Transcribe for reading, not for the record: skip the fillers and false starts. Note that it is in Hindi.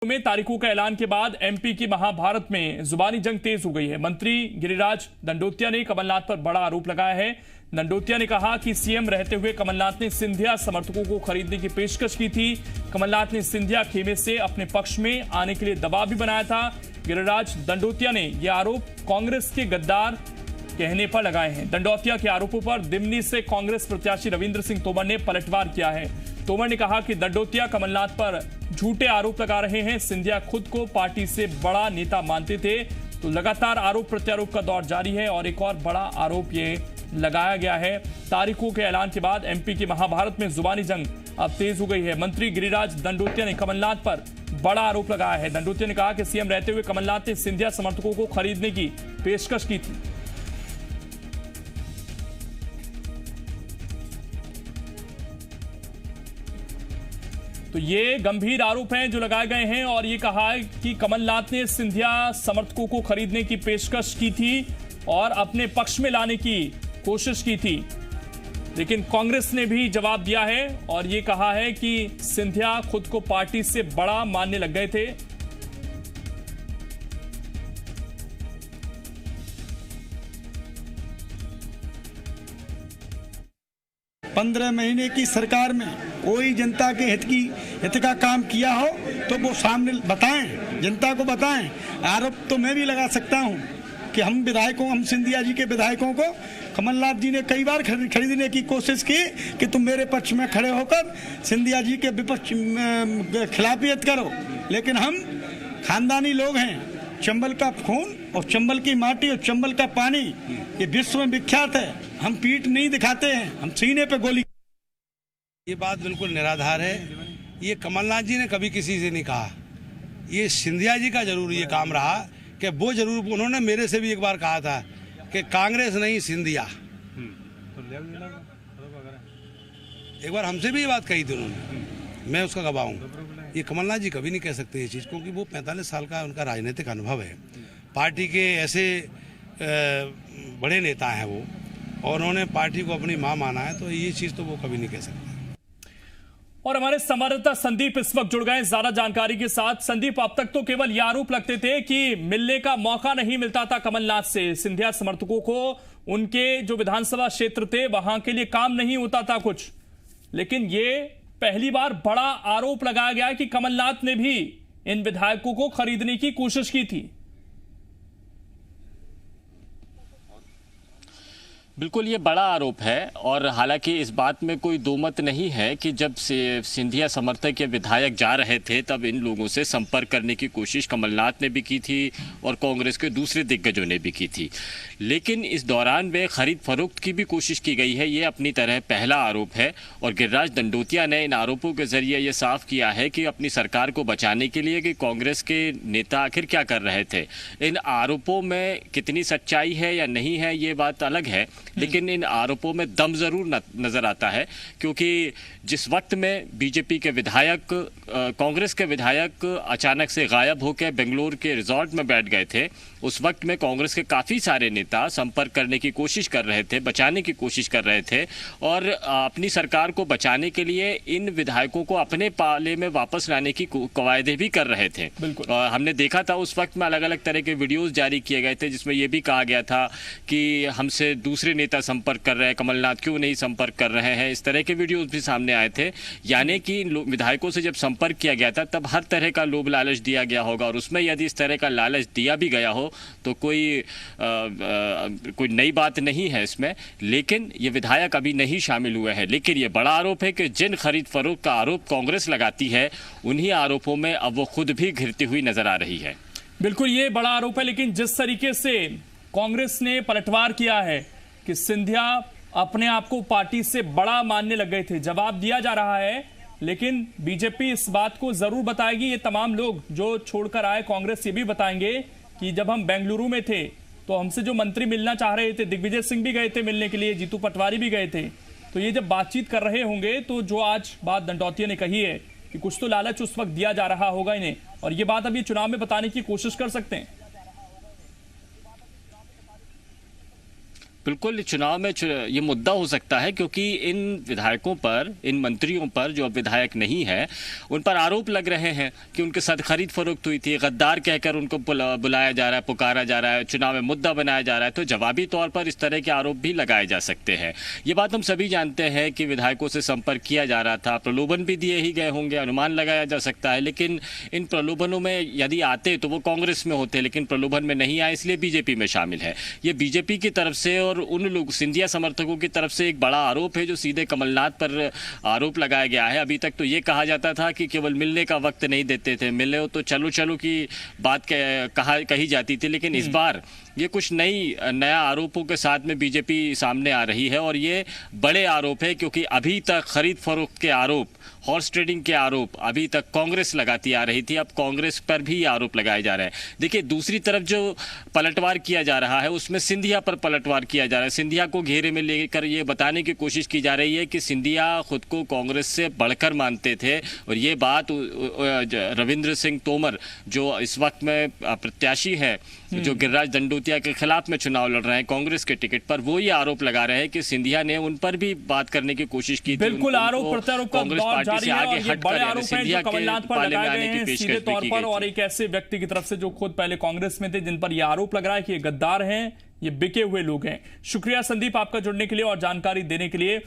में तारीखों का ऐलान के बाद एमपी की महाभारत में जुबानी जंग तेज हो गई है। मंत्री गिरिराज दंडोतिया ने कमलनाथ पर बड़ा आरोप लगाया है। दंडोतिया ने कहा कि सीएम रहते हुए कमलनाथ ने सिंधिया समर्थकों को खरीदने की पेशकश की थी। कमलनाथ ने सिंधिया खेमे से अपने पक्ष में आने के लिए दबाव भी बनाया था। गिरिराज दंडोतिया ने यह आरोप कांग्रेस के गद्दार कहने पर लगाए हैं। दंडोतिया के आरोपों पर दिमनी से कांग्रेस प्रत्याशी रविंद्र सिंह तोमर ने पलटवार किया है। तोमर ने कहा कि दंडोतिया कमलनाथ पर झूठे आरोप लगा रहे हैं। सिंधिया खुद को पार्टी से बड़ा नेता मानते थे। तो लगातार आरोप प्रत्यारोप का दौर जारी है और एक और बड़ा आरोप ये लगाया गया है। तारीखों के ऐलान के बाद एमपी की महाभारत में जुबानी जंग अब तेज हो गई है। मंत्री गिरिराज दंडोतिया ने कमलनाथ पर बड़ा आरोप लगाया है। दंडोतिया ने कहा कि सीएम रहते हुए कमलनाथ ने सिंधिया समर्थकों को खरीदने की पेशकश की थी। तो ये गंभीर आरोप हैं जो लगाए गए हैं और ये कहा है कि कमलनाथ ने सिंधिया समर्थकों को खरीदने की पेशकश की थी और अपने पक्ष में लाने की कोशिश की थी। लेकिन कांग्रेस ने भी जवाब दिया है और ये कहा है कि सिंधिया खुद को पार्टी से बड़ा मानने लग गए थे। पंद्रह महीने की सरकार में कोई जनता के हित का काम किया हो तो वो सामने बताएं, जनता को बताएं। आरोप तो मैं भी लगा सकता हूं कि हम सिंधिया जी के विधायकों को कमलनाथ जी ने कई बार खरीदने की कोशिश की कि तुम मेरे पक्ष में खड़े होकर सिंधिया जी के विपक्ष खिलाफियत करो। लेकिन हम खानदानी लोग हैं। चंबल का खून और चंबल की माटी और चंबल का पानी ये विश्व में विख्यात है। हम पीठ नहीं दिखाते हैं, हम सीने पे गोली। ये बात बिल्कुल निराधार है। ये कमलनाथ जी ने कभी किसी से नहीं कहा। ये सिंधिया जी का जरूर ये काम रहा कि वो जरूर उन्होंने मेरे से भी एक बार कहा था कि कांग्रेस नहीं सिंधिया। एक बार हमसे भी ये बात कही थी उन्होंने, मैं उसका गवाह हूँ। ये कमलनाथ जी कभी नहीं कह सकते ये चीज़, क्योंकि वो 45 साल का उनका राजनीतिक अनुभव है। पार्टी के ऐसे बड़े नेता हैं वो, और उन्होंने पार्टी को अपनी मां माना है, तो ये चीज़ तो वो कभी नहीं कह सकते। और हमारे संवाददाता संदीप इस वक्त जुड़ गए ज्यादा जानकारी के साथ। संदीप, अब तक तो केवल ये आरोप लगते थे कि मिलने का मौका नहीं मिलता था कमलनाथ से, सिंधिया समर्थकों को उनके जो विधानसभा क्षेत्र थे वहां के लिए काम नहीं होता था कुछ। लेकिन ये पहली बार बड़ा आरोप लगाया गया कि कमलनाथ ने भी इन विधायकों को खरीदने की कोशिश की थी। बिल्कुल ये बड़ा आरोप है और हालांकि इस बात में कोई दो मत नहीं है कि जब सिंधिया समर्थक या विधायक जा रहे थे तब इन लोगों से संपर्क करने की कोशिश कमलनाथ ने भी की थी और कांग्रेस के दूसरे दिग्गजों ने भी की थी। लेकिन इस दौरान में खरीद फरोख्त की भी कोशिश की गई है। ये अपनी तरह पहला आरोप है और गिरिराज दंडोतिया ने इन आरोपों के जरिए ये साफ किया है कि अपनी सरकार को बचाने के लिए कि कांग्रेस के नेता आखिर क्या कर रहे थे। इन आरोपों में कितनी सच्चाई है या नहीं है ये बात अलग है, लेकिन इन आरोपों में दम जरूर नजर आता है, क्योंकि जिस वक्त में बीजेपी के विधायक कांग्रेस के विधायक अचानक से गायब होकर बेंगलोर के रिजॉर्ट में बैठ गए थे, उस वक्त में कांग्रेस के काफ़ी सारे नेता संपर्क करने की कोशिश कर रहे थे, बचाने की कोशिश कर रहे थे और अपनी सरकार को बचाने के लिए इन विधायकों को अपने पाले में वापस लाने की कवायदे भी कर रहे थे। हमने देखा था उस वक्त में अलग अलग तरह के वीडियोज़ जारी किए गए थे जिसमें यह भी कहा गया था कि हमसे दूसरे नेता संपर्क कर रहे हैं, कमलनाथ क्यों नहीं संपर्क कर रहे हैं। इस तरह के वीडियोज़ भी सामने आए थे। यानी कि इन विधायकों से जब संपर्क किया गया था तब हर तरह का लोभ लालच दिया गया होगा और उसमें यदि इस तरह का लालच दिया भी गया हो तो कोई नई बात नहीं है इसमें। लेकिन ये विधायक अभी नहीं शामिल हुए हैं। लेकिन ये बड़ा आरोप है कि जिन खरीद फरोख्त का आरोप कांग्रेस लगाती है उन्हीं आरोपों में अब वो खुद भी घिरती हुई नजर आ रही है। बिल्कुल ये बड़ा आरोप है, लेकिन जिस तरीके से कांग्रेस ने पलटवार किया है कि सिंधिया अपने आप को पार्टी से बड़ा मानने लग गए थे, जवाब दिया जा रहा है। लेकिन बीजेपी इस बात को जरूर बताएगी। ये तमाम लोग जो छोड़कर आए कांग्रेस ये भी बताएंगे कि जब हम बेंगलुरु में थे तो हमसे जो मंत्री मिलना चाह रहे थे, दिग्विजय सिंह भी गए थे मिलने के लिए, जीतू पटवारी भी गए थे, तो ये जब बातचीत कर रहे होंगे तो जो आज बात दंडोतिया ने कही है कि कुछ तो लालच उस वक्त दिया जा रहा होगा इन्हें, और ये बात अब ये चुनाव में बताने की कोशिश कर सकते हैं। बिल्कुल चुनाव में ये मुद्दा हो सकता है, क्योंकि इन विधायकों पर, इन मंत्रियों पर जो अब विधायक नहीं है, उन पर आरोप लग रहे हैं कि उनके साथ खरीद फरोख्त हुई थी, गद्दार कहकर उनको बुलाया जा रहा है, पुकारा जा रहा है, चुनाव में मुद्दा बनाया जा रहा है। तो जवाबी तौर पर इस तरह के आरोप भी लगाए जा सकते हैं। ये बात हम सभी जानते हैं कि विधायकों से संपर्क किया जा रहा था, प्रलोभन भी दिए ही गए होंगे, अनुमान लगाया जा सकता है। लेकिन इन प्रलोभनों में यदि आते तो वो कांग्रेस में होते, लेकिन प्रलोभन में नहीं आए, इसलिए बीजेपी में शामिल है। ये बीजेपी की तरफ से और उन लोग सिंधिया समर्थकों की तरफ से एक बड़ा आरोप है जो सीधे कमलनाथ पर आरोप लगाया गया है। अभी तक तो ये कहा जाता था कि केवल मिलने का वक्त नहीं देते थे, मिले हो तो चलो चलो की बात कही जाती थी। लेकिन इस बार ये कुछ नया आरोपों के साथ में बीजेपी सामने आ रही है, और ये बड़े आरोप है, क्योंकि अभी तक खरीद फरोख्त के आरोप, हॉर्स ट्रेडिंग के आरोप अभी तक कांग्रेस लगाती आ रही थी, अब कांग्रेस पर भी आरोप लगाए जा रहे हैं। देखिए, दूसरी तरफ जो पलटवार किया जा रहा है उसमें सिंधिया पर पलटवार किया जा रहा है। सिंधिया को घेरे में लेकर ये बताने की कोशिश की जा रही है कि सिंधिया खुद को कांग्रेस से बढ़कर मानते थे, और ये बात रविंद्र सिंह तोमर जो इस वक्त में प्रत्याशी है, जो गिरिराज दंडोतिया के खिलाफ में चुनाव लड़ रहे हैं कांग्रेस के टिकट पर, वो ये आरोप लगा रहे हैं कि सिंधिया ने उन पर भी बात करने की कोशिश की थी। बिल्कुल, आरोप प्रत्यारोप का दौर जारी है और ये बड़े आरोप हैं जो कमलनाथ पर लगाए गए हैं सीधे तौर पर, और एक ऐसे व्यक्ति की तरफ से जो खुद पहले कांग्रेस में थे, जिन पर यह आरोप लग रहा है कि ये गद्दार हैं, ये बिके हुए लोग हैं। शुक्रिया संदीप आपका जुड़ने के लिए और जानकारी देने के लिए।